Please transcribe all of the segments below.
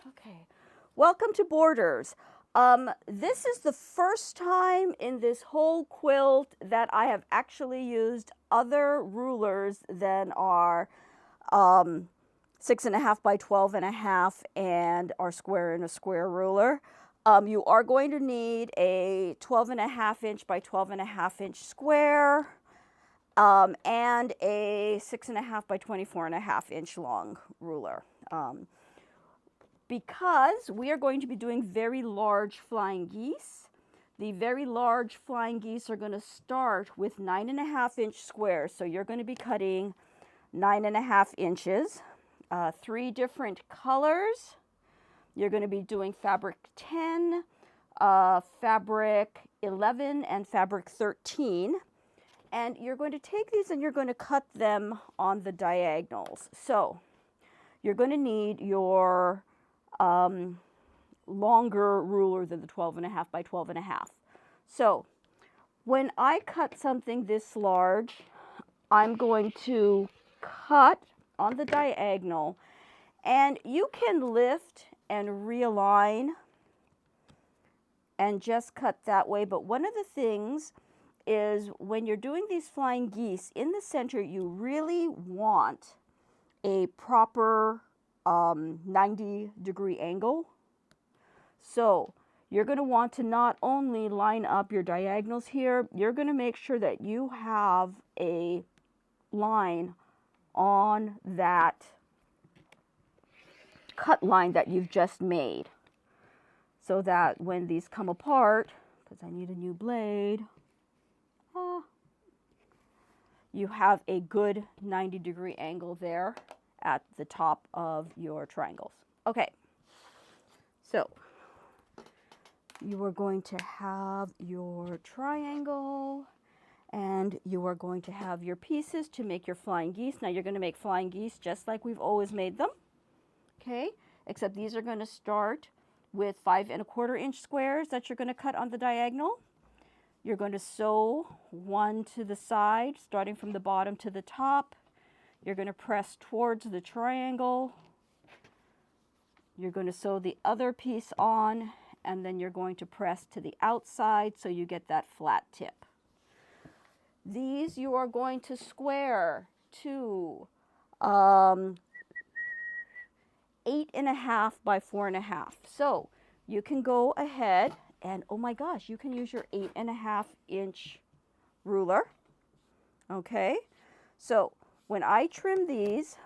Okay, welcome to Borders. This is the first time in this whole quilt that I have actually used other rulers than our 6.5 by 12.5 and our square and a square ruler. You are going to need a 12.5 inch by 12.5 inch square and a 6.5 by 24.5 inch long ruler. Because we are going to be doing very large flying geese. The very large flying geese are going to start with 9.5 inch squares. So you're going to be cutting 9.5 inches, 3 different colors. You're going to be doing fabric 10, fabric 11, and fabric 13. And you're going to take these and you're going to cut them on the diagonals. So you're going to need your longer ruler than the 12.5 by 12.5. So when I cut something this large, I'm going to cut on the diagonal, and you can lift and realign and just cut that way. But one of the things is when you're doing these flying geese, in the center you really want a proper 90-degree angle. So you're going to want to not only line up your diagonals here, you're going to make sure that you have a line on that cut line that you've just made, so that when these come apart, because I need a new blade, you have a good 90-degree angle there at the top of your triangles. Okay, so you are going to have your triangle and you are going to have your pieces to make your flying geese. Now you're going to make flying geese just like we've always made them, okay? Except these are going to start with 5.25 inch squares that you're going to cut on the diagonal. You're going to sew one to the side, starting from the bottom to the top. You're going to press towards the triangle. You're going to sew the other piece on, and then you're going to press to the outside so you get that flat tip. These you are going to square to 8.5 by 4.5. So you can go ahead and, oh my gosh, you can use your 8.5 inch ruler. Okay, so when I trim these,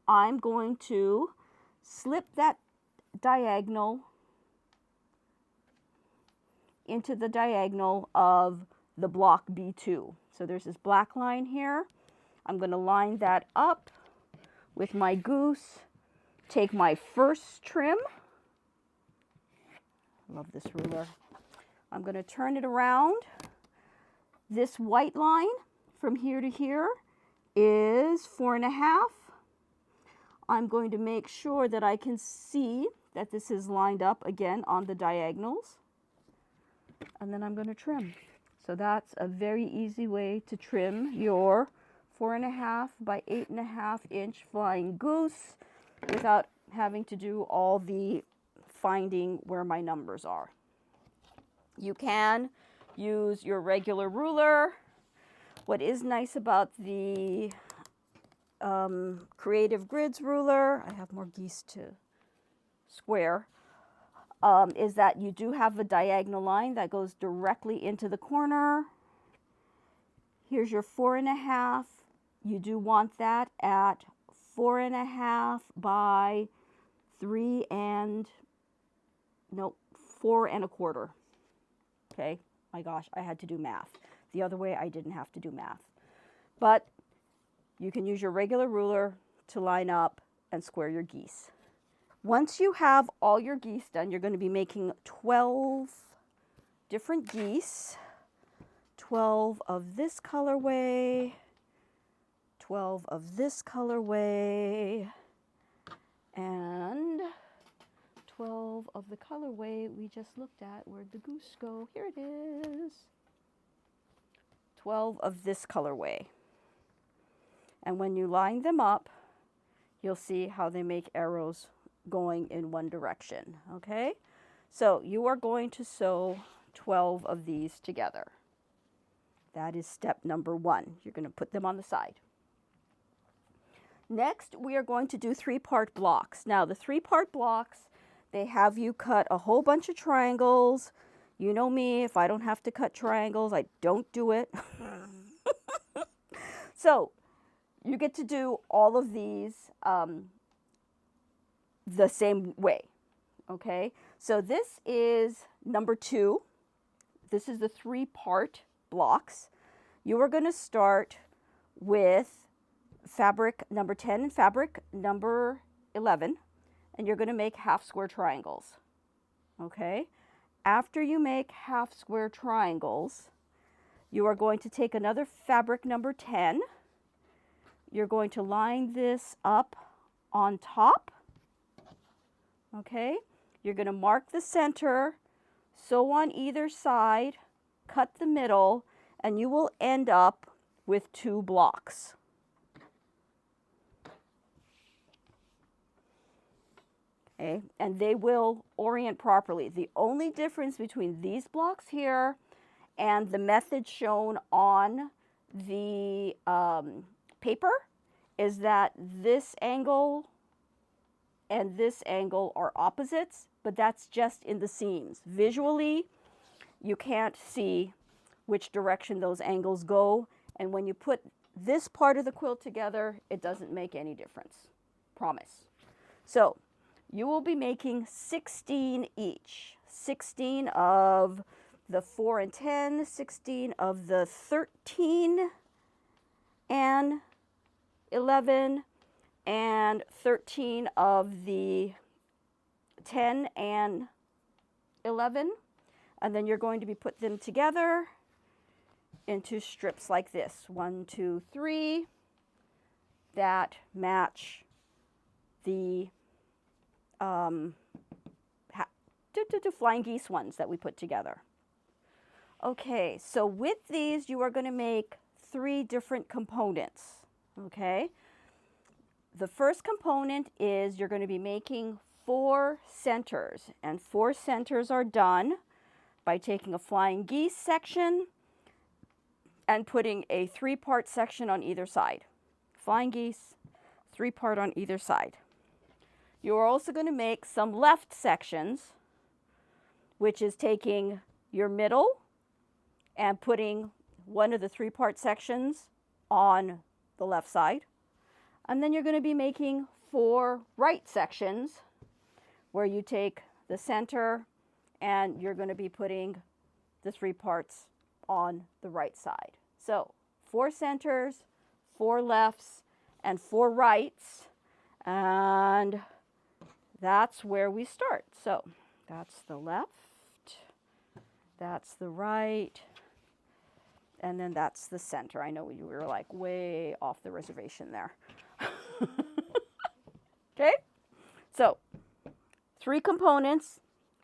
I'm going to slip that diagonal into the diagonal of the block B2. So there's this black line here. I'm going to line that up with my goose, take my first trim. I love this ruler. I'm going to turn it around. This white line from here to here is 4.5. I'm going to make sure that I can see that this is lined up again on the diagonals. And then I'm going to trim. So that's a very easy way to trim your 4.5 by 8.5 inch flying goose without having to do all the finding where my numbers are. You can use your regular ruler. What is nice about the Creative Grids ruler, I have more geese to square, is that you do have a diagonal line that goes directly into the corner. Here's your 4.5. You do want that at 4.5 by 4.25. Okay, my gosh, I had to do math. The other way I didn't have to do math. But you can use your regular ruler to line up and square your geese. Once you have all your geese done, you're going to be making 12 different geese. 12 of this colorway, 12 of this colorway, and 12 of the colorway we just looked at. Where'd the goose go? Here it is. 12 of this colorway. And when you line them up, you'll see how they make arrows going in one direction, okay? So you are going to sew 12 of these together. That is step number 1. You're going to put them on the side. Next, we are going to do 3-part blocks. Now, the 3-part blocks, they have you cut a whole bunch of triangles. You know me, if I don't have to cut triangles, I don't do it. So, you get to do all of these the same way, okay? So this is number 2. This is the 3-part blocks. You are going to start with fabric number 10 and fabric number 11, and you're going to make half square triangles, okay? After you make half square triangles, you are going to take another fabric number 10. You're going to line this up on top, okay? You're going to mark the center, sew on either side, cut the middle, and you will end up with 2 blocks. Okay, and they will orient properly. The only difference between these blocks here and the method shown on the paper is that this angle and this angle are opposites, but that's just in the seams. Visually, you can't see which direction those angles go, and when you put this part of the quilt together, it doesn't make any difference. Promise. So, you will be making 16 each. 16 of the 4 and 10, 16 of the 13 and 11, and 13 of the 10 and 11. And then you're going to be put them together into strips like this. 1, 2, 3 that match the flying geese ones that we put together. Okay, so with these you are going to make 3 different components, okay? The first component is you're going to be making 4 centers, and 4 centers are done by taking a flying geese section and putting a 3-part section on either side. Flying geese, 3-part on either side. You are also going to make some left sections, which is taking your middle and putting one of the 3-part sections on the left side. And then you're going to be making 4 right sections where you take the center and you're going to be putting the 3 parts on the right side. So 4 centers, 4 lefts, and 4 rights. And that's where we start. So that's the left, that's the right, and then that's the center. I know we were like way off the reservation there. Okay, so 3 components.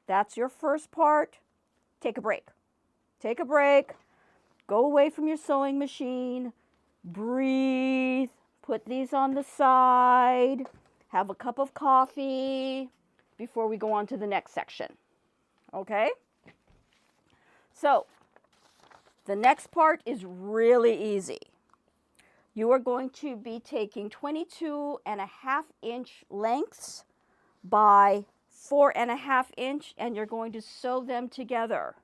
That's your first part. Take a break. Take a break. Go away from your sewing machine. Breathe. Put these on the side. Have a cup of coffee before we go on to the next section. Okay? So, the next part is really easy. You are going to be taking 22.5-inch lengths by 4.5-inch, and you're going to sew them together.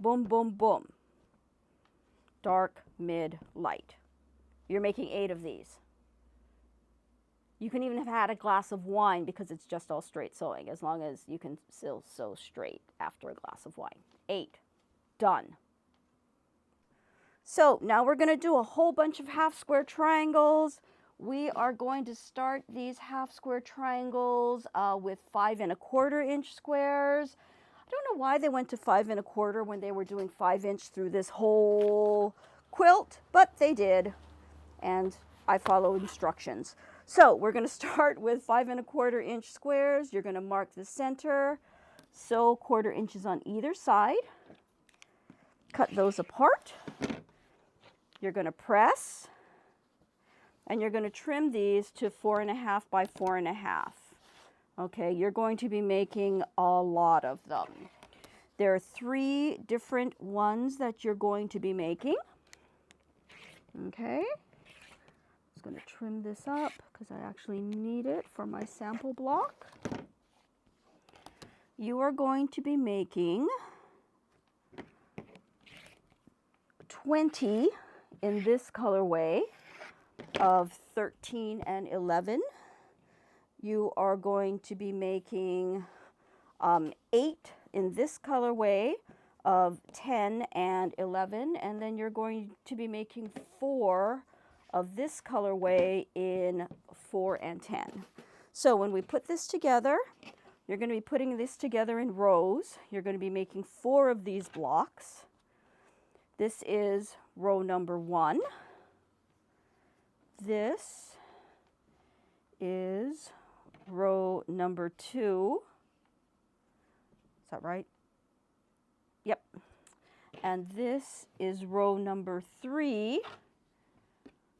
Boom, boom, boom. Dark, mid, light. You're making 8 of these. You can even have had a glass of wine because it's just all straight sewing, as long as you can still sew straight after a glass of wine. 8. Done. So now we're going to do a whole bunch of half square triangles. We are going to start these half square triangles with 5.25-inch squares. I don't know why they went to 5.25 when they were doing 5-inch through this whole quilt, but they did, and I follow instructions. So we're going to start with 5.25-inch squares. You're going to mark the center, sew 1/4 inches on either side, cut those apart. You're going to press, and you're going to trim these to 4.5 by 4.5. Okay, you're going to be making a lot of them. There are 3 different ones that you're going to be making. Okay, I'm just going to trim this up because I actually need it for my sample block. You are going to be making 20 in this colorway of 13 and 11. You are going to be making 8 in this colorway of 10 and 11, and then you're going to be making 4 of this colorway in 4 and 10. So when we put this together, you're going to be putting this together in rows. You're going to be making 4 of these blocks. This is row number 1. This is row number 2. Is that right? Yep. And this is row number 3.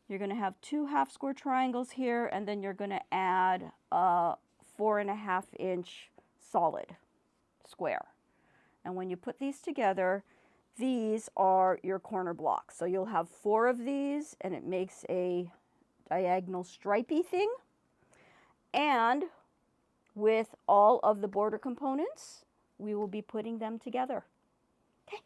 You're going to have 2 half square triangles here, and then you're going to add a 4.5 inch solid square. And when you put these together, these are your corner blocks. So you'll have 4 of these, and it makes a diagonal stripey thing. And with all of the border components, we will be putting them together. Okay.